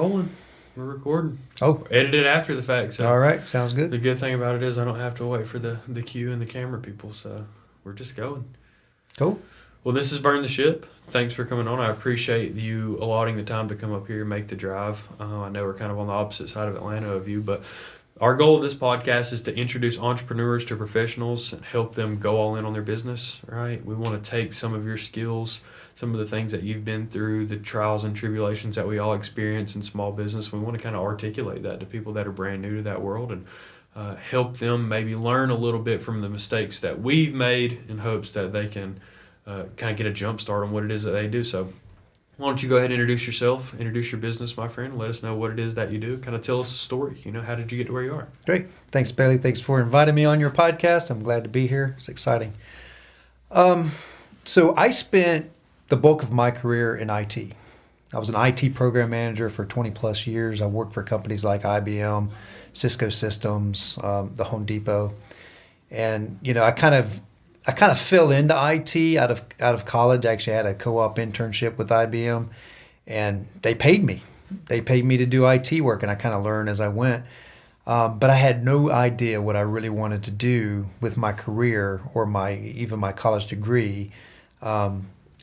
Rolling. We're recording. Oh, Edited after the fact. So all right. Sounds good. the good thing about it is I don't have to wait for the cue and the camera people. So we're just going. Cool. Well, this is Burn the Ship. Thanks for coming on. I appreciate you allotting the time to come up here and make the drive. I know we're kind of on the opposite side of Atlanta of you, but our goal of this podcast is to introduce entrepreneurs to professionals and help them go all in on their business, right? We want to take some of your skills, some of the things that you've been through, the trials and tribulations that we all experience in small business. We want to kind of articulate that to people that are brand new to that world and help them maybe learn a little bit from the mistakes that we've made in hopes that they can kind of get a jump start on what it is that they do. So why don't you go ahead and introduce yourself, introduce your business, my friend, let us know what it is that you do. Kind of tell us a story. How did you get to where you are? Great. Thanks, Bailey. Thanks for inviting me on your podcast. I'm glad to be here. It's exciting. So I spent the bulk of my career in IT. I was an IT program manager for 20 plus years. I worked for companies like IBM, Cisco Systems, the Home Depot. And, I kind of fell into IT out of college. I actually had a co-op internship with IBM, and they paid me. They paid me to do IT work, and I kind of learned as I went. But I had no idea what I really wanted to do with my career or even my college degree,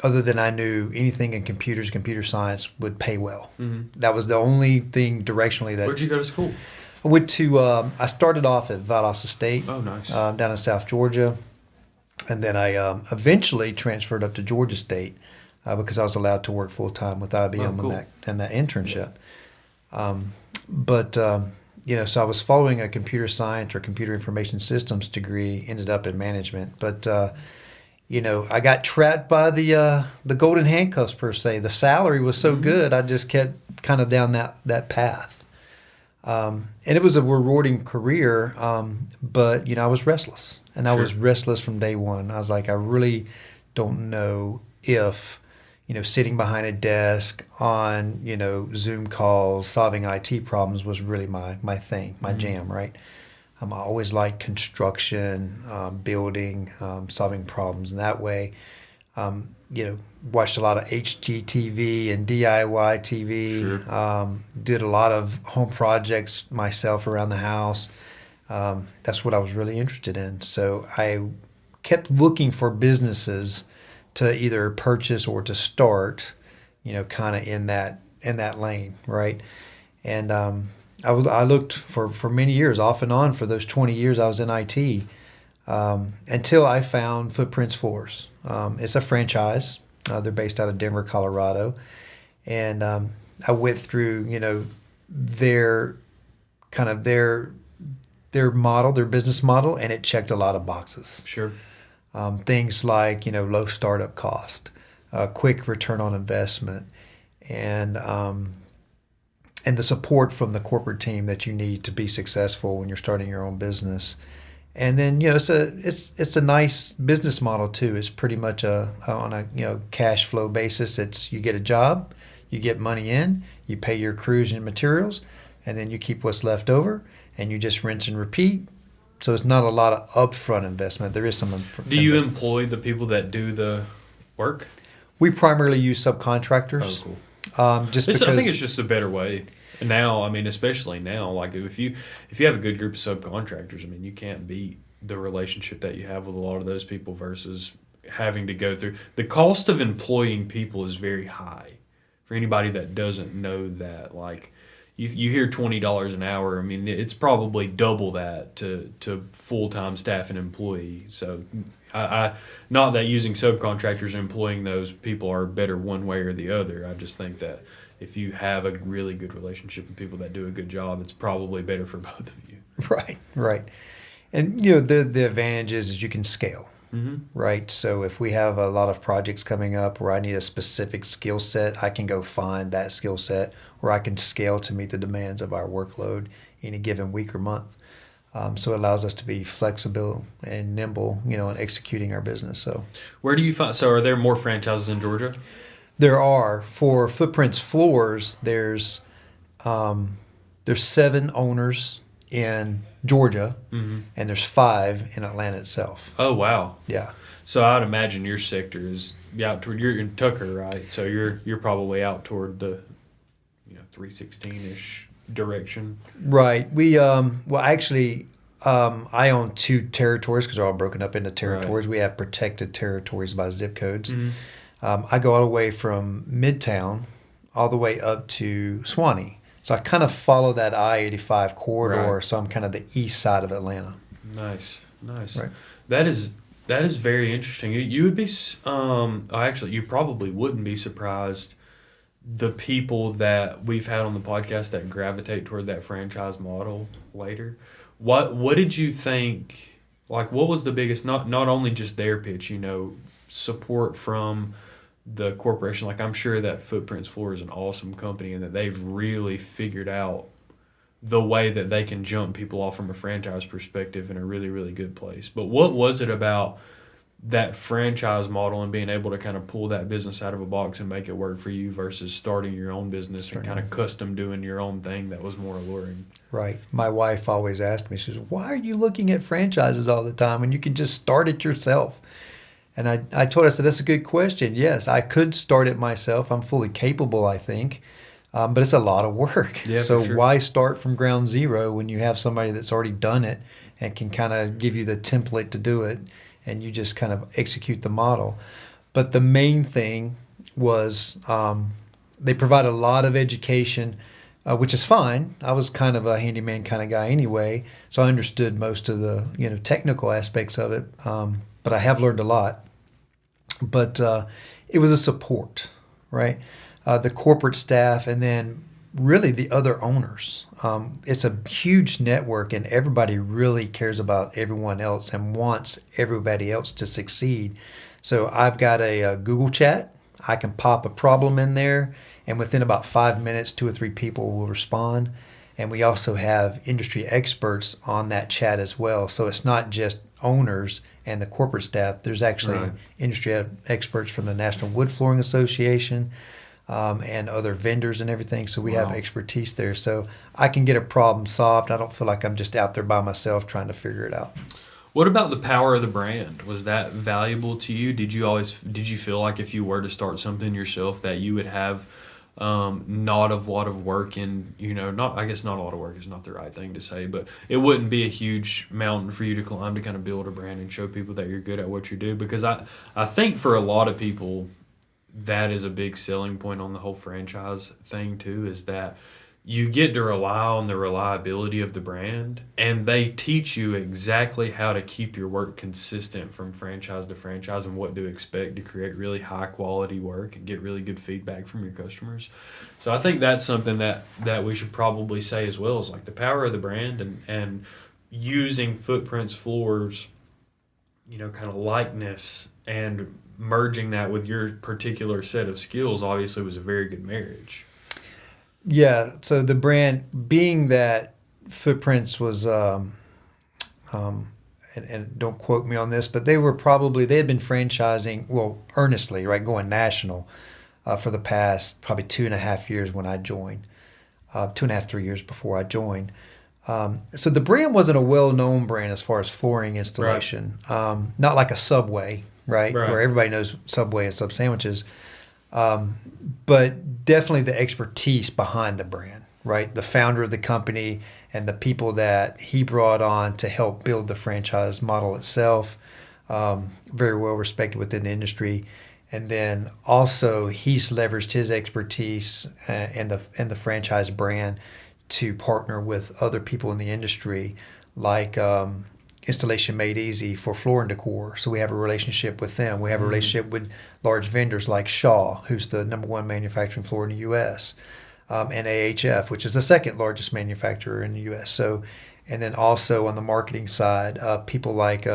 other than I knew anything in computer science would pay well. Mm-hmm. That was the only thing directionally that. Where'd you go to school? I started off at Valdosta State. Oh, nice. Down in South Georgia. And then I eventually transferred up to Georgia State because I was allowed to work full time with IBM and that internship. Yeah. So I was following a computer science or computer information systems degree, ended up in management. But I got trapped by the golden handcuffs per se. The salary was so good, I just kept kind of down that path. And it was a rewarding career, but I was restless. And I was restless from day one. I was like, I really don't know if, sitting behind a desk on, Zoom calls, solving IT problems was really my thing, my jam, right? I always liked construction, building, solving problems in that way. Watched a lot of HGTV and DIY TV. Sure. Did a lot of home projects myself around the house. That's what I was really interested in. So I kept looking for businesses to either purchase or to start, kind of in that lane, right? And I looked for many years, off and on, for those 20 years I was in IT, until I found Footprints Floors. It's a franchise. They're based out of Denver, Colorado. And I went through, their model, their business model, and it checked a lot of boxes. Sure. Things like, low startup cost, quick return on investment, and the support from the corporate team that you need to be successful when you're starting your own business. And then, it's a nice business model too. It's pretty much on a cash flow basis. It's you get a job, you get money in, you pay your crews and materials, and then you keep what's left over, and you just rinse and repeat. So it's not a lot of upfront investment. There is some upfront. Do you employ the people that do the work? We primarily use subcontractors. Oh, cool. Because I think it's just a better way. Now, especially now, like if you have a good group of subcontractors, you can't beat the relationship that you have with a lot of those people versus having to go through. The cost of employing people is very high. For anybody that doesn't know that, like you hear $20 an hour, it's probably double that to full-time staff and employee. So I not that using subcontractors and employing those people are better one way or the other. I just think that if you have a really good relationship with people that do a good job, it's probably better for both of you. Right. And, the advantage is you can scale, right? So if we have a lot of projects coming up where I need a specific skill set, I can go find that skill set, or I can scale to meet the demands of our workload in a given week or month. So it allows us to be flexible and nimble, in executing our business. So where do you find? So are there more franchises in Georgia? There are. For Footprints Floors, there's 7 owners in Georgia, and there's 5 in Atlanta itself. Oh, wow. Yeah. So I'd imagine your sector is out toward, you're in Tucker, right? So you're probably out toward the 316-ish direction. Right. We well actually I own two territories because they're all broken up into territories. Right. We have protected territories by zip codes. Mm-hmm. I go all the way from Midtown all the way up to Swanee. So I kind of follow that I-85 corridor. Right. So I'm kind of the east side of Atlanta. Nice. Right. That is very interesting. You would be actually you probably wouldn't be surprised the people that we've had on the podcast that gravitate toward that franchise model later. What did you think? Like, what was the biggest? Not only just their pitch, support from the corporation. Like, I'm sure that Footprints Floor is an awesome company and that they've really figured out the way that they can jump people off from a franchise perspective in a really, really good place. But what was it about that franchise model and being able to kind of pull that business out of a box and make it work for you versus starting your own business and kind of custom doing your own thing that was more alluring? Right. My wife always asked me, she says, why are you looking at franchises all the time when you can just start it yourself? And I told her, I said, that's a good question. Yes, I could start it myself. I'm fully capable, I think. But it's a lot of work. Yeah, so sure. Why start from ground zero when you have somebody that's already done it and can kind of give you the template to do it, and you just kind of execute the model? But the main thing was they provide a lot of education, which is fine. I was kind of a handyman kind of guy anyway, so I understood most of the technical aspects of it. But I have learned a lot. But it was a support, right? The corporate staff, and then really the other owners. It's a huge network, and everybody really cares about everyone else and wants everybody else to succeed. So I've got a Google chat. I can pop a problem in there, and within about 5 minutes, 2 or 3 people will respond. And we also have industry experts on that chat as well. So it's not just owners and the corporate staff. There's actually industry experts from the National Wood Flooring Association, and other vendors and everything. So we have expertise there. So I can get a problem solved. I don't feel like I'm just out there by myself trying to figure it out. What about the power of the brand? Was that valuable to you? Did you feel like if you were to start something yourself that you would have not a lot of work and not a lot of work is not the right thing to say, but it wouldn't be a huge mountain for you to climb to kind of build a brand and show people that you're good at what you do? Because I think for a lot of people, that is a big selling point on the whole franchise thing too, is that you get to rely on the reliability of the brand, and they teach you exactly how to keep your work consistent from franchise to franchise and what to expect to create really high quality work and get really good feedback from your customers. So I think that's something that we should probably say as well, is like the power of the brand and using Footprints Floors, kind of likeness and merging that with your particular set of skills obviously was a very good marriage. Yeah, so the brand, being that Footprints was, and don't quote me on this, but they had been franchising, earnestly, right, going national for the past probably 2.5 years when I joined, 2.5, 3 years before I joined. So the brand wasn't a well-known brand as far as flooring installation, not like a Subway, right, where everybody knows Subway and Sub Sandwiches. But definitely the expertise behind the brand, right? The founder of the company and the people that he brought on to help build the franchise model itself, very well respected within the industry. And then also he's leveraged his expertise and the franchise brand to partner with other people in the industry, like Installation Made Easy for floor and decor. So we have a relationship with them. We have a relationship with large vendors like Shaw, who's the #1 manufacturing floor in the U.S., and AHF, which is the second largest manufacturer in the U.S. So, and then also on the marketing side, people like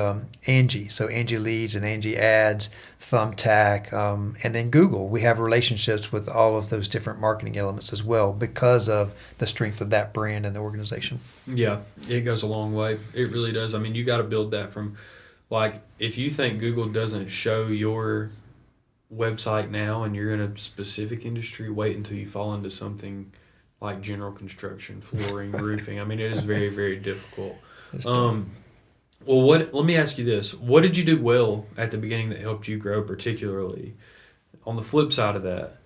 Angie, so Angie Leads and Angie Ads, Thumbtack, and then Google. We have relationships with all of those different marketing elements as well because of the strength of that brand and the organization. Yeah, it goes a long way. It really does. I mean, you got to build that from, like, if you think Google doesn't show your website now and you're in a specific industry, wait until you fall into something like general construction, flooring, roofing. I mean, it is very, very difficult. Well, let me ask you this. What did you do well at the beginning that helped you grow particularly? On the flip side of that,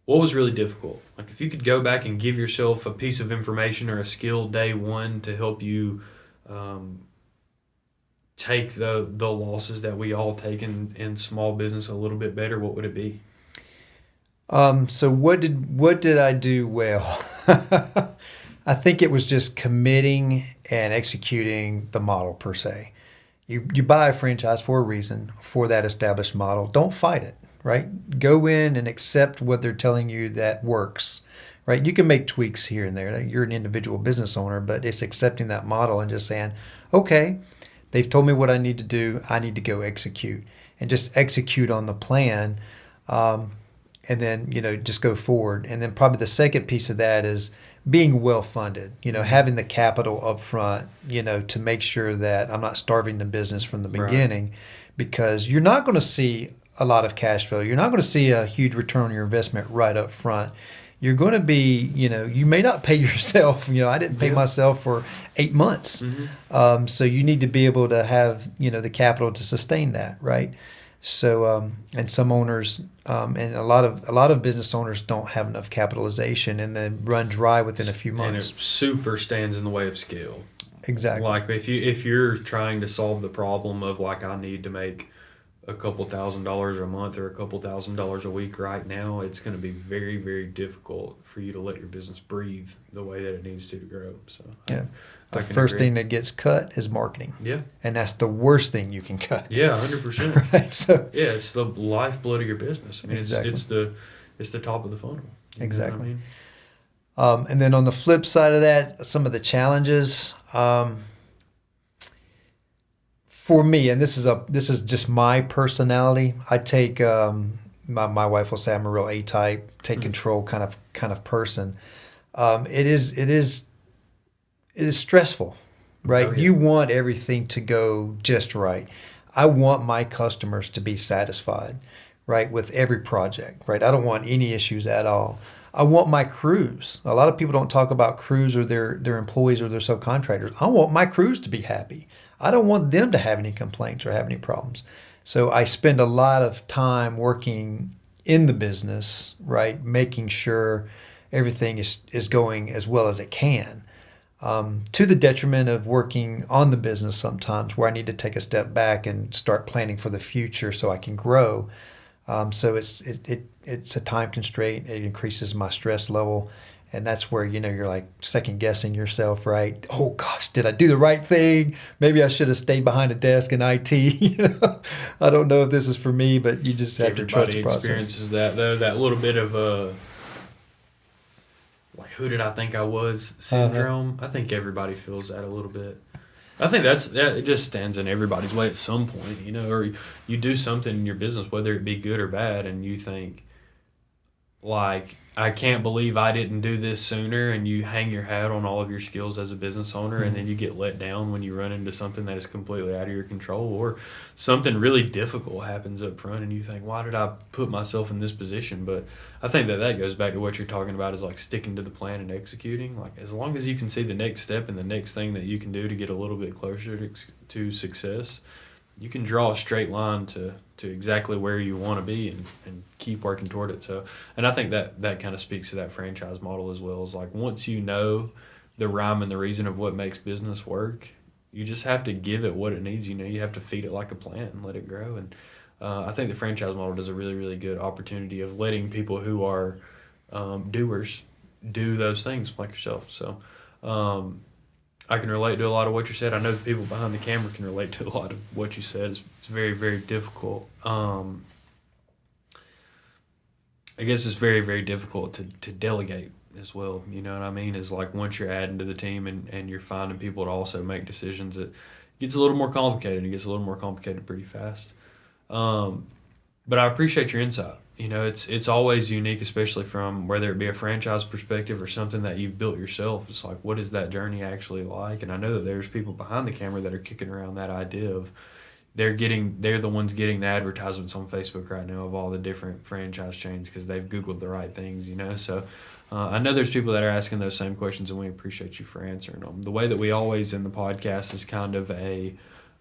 what was really difficult? Like if you could go back and give yourself a piece of information or a skill day one to help you take the losses that we all take in small business a little bit better, what would it be? So what did I do well? I think it was just committing and executing the model per se. You buy a franchise for a reason, for that established model. Don't fight it, right? Go in and accept what they're telling you that works, right? You can make tweaks here and there. You're an individual business owner, but it's accepting that model and just saying, okay, they've told me what I need to do. I need to go execute and just execute on the plan. And then, just go forward. And then probably the second piece of that is being well funded, having the capital up front, to make sure that I'm not starving the business from the beginning, because you're not going to see a lot of cash flow. You're not going to see a huge return on your investment right up front. You're going to be, you may not pay yourself. I didn't pay myself for 8 months. So you need to be able to have, the capital to sustain that, right? So, and some owners, and a lot of business owners don't have enough capitalization and then run dry within a few months. And it super stands in the way of scale. Exactly. Like if you're trying to solve the problem of like I need to make a couple $1,000s a month or a couple $1,000s a week right now, it's going to be very, very difficult for you to let your business breathe the way that it needs to grow. So yeah. The first thing that gets cut is marketing. Yeah. And that's the worst thing you can cut. Yeah, 100%. Right. So yeah, it's the lifeblood of your business. I mean, exactly. it's the top of the funnel. Exactly. And then on the flip side of that, some of the challenges for me, and this is just my personality. I take my wife will say I'm a real A-type, take control kind of person. It is stressful, right? Oh, yeah. You want everything to go just right. I want my customers to be satisfied, right, with every project, right? I don't want any issues at all. I want my crews. A lot of people don't talk about crews or their employees or their subcontractors. I want my crews to be happy. I don't want them to have any complaints or have any problems. So I spend a lot of time working in the business, right, making sure everything is going as well as it can. To the detriment of working on the business sometimes, where I need to take a step back and start planning for the future so I can grow. So it's a time constraint. It increases my stress level, and that's where you're like second guessing yourself, right? Oh gosh, did I do the right thing? Maybe I should have stayed behind a desk in IT. I don't know if this is for me, but you just have to trust the process. Everybody experiences that though. That little bit of like who did I think I was syndrome. I think everybody feels that a little bit. I think that it just stands in everybody's way at some point, or you do something in your business, whether it be good or bad, and you think, like, I can't believe I didn't do this sooner, and you hang your hat on all of your skills as a business owner, and then you get let down when you run into something that is completely out of your control, or something really difficult happens up front, and you think, why did I put myself in this position? But I think that goes back to what you're talking about, is like sticking to the plan and executing. Like, as long as you can see the next step and the next thing that you can do to get a little bit closer to success, you can draw a straight line to exactly where you want to be and keep working toward it. So, and I think that kind of speaks to that franchise model as well. Is like, once you know the rhyme and the reason of what makes business work, you just have to give it what it needs. You have to feed it like a plant and let it grow. And I think the franchise model does a really, really good opportunity of letting people who are doers do those things like yourself. So I can relate to a lot of what you said. I know the people behind the camera can relate to a lot of what you said. It's very, very difficult. I guess it's very, very difficult to delegate as well. You know what I mean? Is like once you're adding to the team and you're finding people to also make decisions, it gets a little more complicated. It gets a little more complicated pretty fast. But I appreciate your insight. It's always unique, especially from whether it be a franchise perspective or something that you've built yourself. It's like, what is that journey actually like? And I know that there's people behind the camera that are kicking around that idea of they're the ones getting the advertisements on Facebook right now of all the different franchise chains because they've Googled the right things, So I know there's people that are asking those same questions, and we appreciate you for answering them. The way that we always in the podcast is kind of a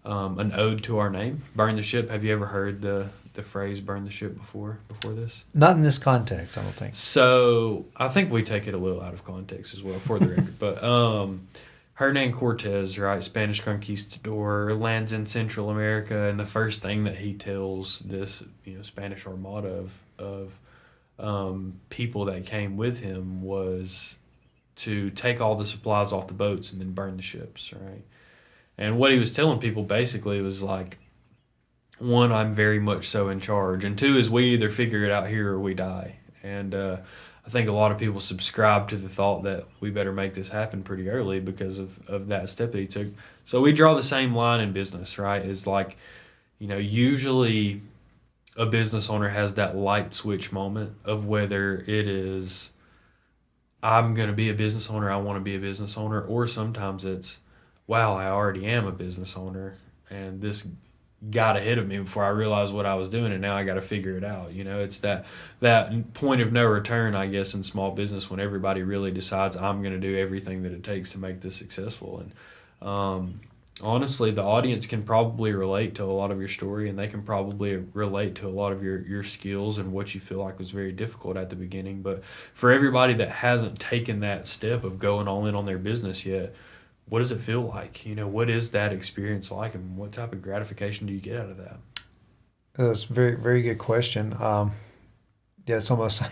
an ode to our name, Burn the Ship. Have you ever heard the phrase "burn the ship" before this? Not in this context, I don't think. So I think we take it a little out of context as well, for the record. But Hernan Cortez, right, Spanish conquistador, lands in Central America, and the first thing that he tells this Spanish Armada of people that came with him was to take all the supplies off the boats and then burn the ships, right? And what he was telling people basically was like, one, I'm very much so in charge, and two is we either figure it out here or we die. And I think a lot of people subscribe to the thought that we better make this happen pretty early because of that step that he took. So we draw the same line in business, right? Is like, usually a business owner has that light switch moment of whether it is, I'm going to be a business owner, I want to be a business owner, or sometimes it's, wow, I already am a business owner, and this got ahead of me before I realized what I was doing, and now I got to figure it out. It's that point of no return, I guess, in small business when everybody really decides I'm going to do everything that it takes to make this successful. And honestly, the audience can probably relate to a lot of your story, and they can probably relate to a lot of your skills and what you feel like was very difficult at the beginning. But for everybody that hasn't taken that step of going all in on their business yet, what does it feel like? What is that experience like, and what type of gratification do you get out of that? That's a very, very good question. Yeah, it's almost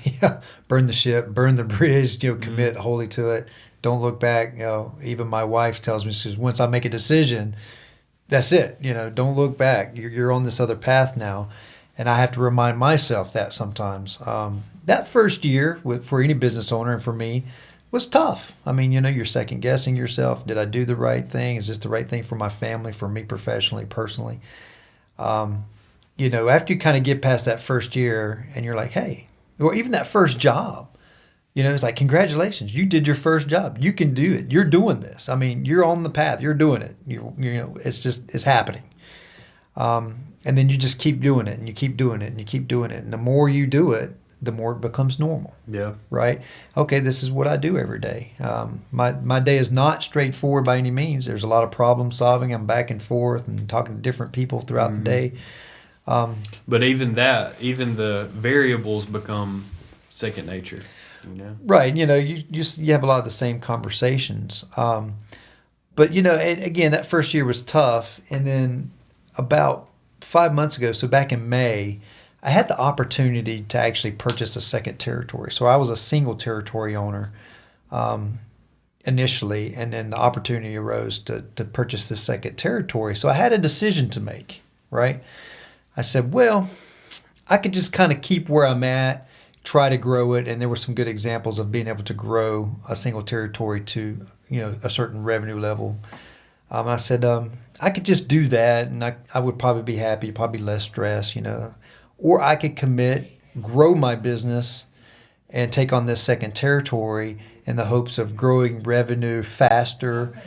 burn the ship, burn the bridge, commit wholly to it. Don't look back. Even my wife tells me, she says, once I make a decision, that's it. Don't look back. You're on this other path now. And I have to remind myself that sometimes. That first year for any business owner and for me was tough. I mean, you're second guessing yourself. Did I do the right thing? Is this the right thing for my family, for me professionally, personally? After you kind of get past that first year and you're like, hey, or even that first job, it's like, congratulations, you did your first job. You can do it. You're doing this. I mean, you're on the path. You're doing it. It's happening. And then you just keep doing it, and you keep doing it, and you keep doing it. And the more you do it, the more it becomes normal. Yeah. Right? Okay, this is what I do every day. My day is not straightforward by any means. There's a lot of problem solving. I'm back and forth and talking to different people throughout the day. But even the variables become second nature. Right. You have a lot of the same conversations. But, again, that first year was tough. And then about 5 months ago, so back in May, I had the opportunity to actually purchase a second territory. So I was a single territory owner initially, and then the opportunity arose to purchase this second territory. So I had a decision to make, right? I said, well, I could just kind of keep where I'm at, try to grow it, and there were some good examples of being able to grow a single territory to a certain revenue level. I said, I could just do that, and I would probably be happy, probably less stress, Or I could commit, grow my business, and take on this second territory in the hopes of growing revenue faster,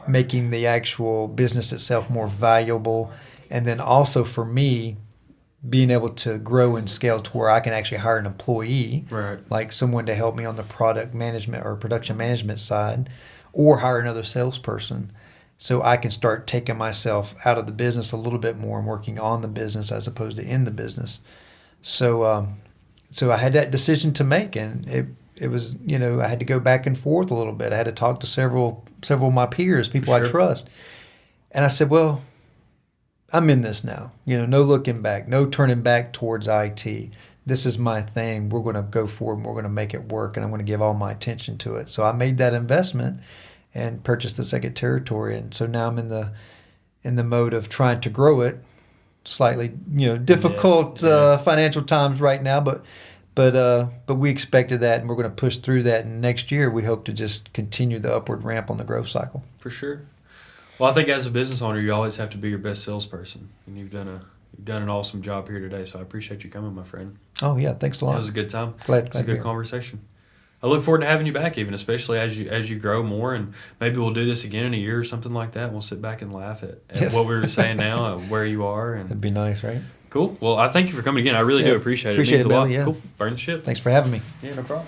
making the actual business itself more valuable, and then also for me, being able to grow and scale to where I can actually hire an employee, right, like someone to help me on the product management or production management side, or hire another salesperson, so I can start taking myself out of the business a little bit more and working on the business as opposed to in the business. So I had that decision to make, and it was, I had to go back and forth a little bit. I had to talk to several of my peers, people I trust. And I said, well, I'm in this now. No looking back, no turning back towards IT. This is my thing. We're going to go forward and we're going to make it work, and I'm going to give all my attention to it. So I made that investment and purchased the second territory. And so now I'm in the mode of trying to grow it. Slightly, difficult financial times right now, but we expected that, and we're going to push through that. And next year, we hope to just continue the upward ramp on the growth cycle. For sure. Well, I think as a business owner, you always have to be your best salesperson, and you've done an awesome job here today. So I appreciate you coming, my friend. Oh yeah, thanks a lot. It was a good time. Glad it was a good conversation. I look forward to having you back, even especially as you grow more, and maybe we'll do this again in a year or something like that. We'll sit back and laugh at what we were saying now, where you are, and that'd be nice, right? Cool. Well, I thank you for coming again. I really do appreciate it. It means a lot. Yeah. Cool. Burn the ship. Thanks for having me. Yeah, no problem.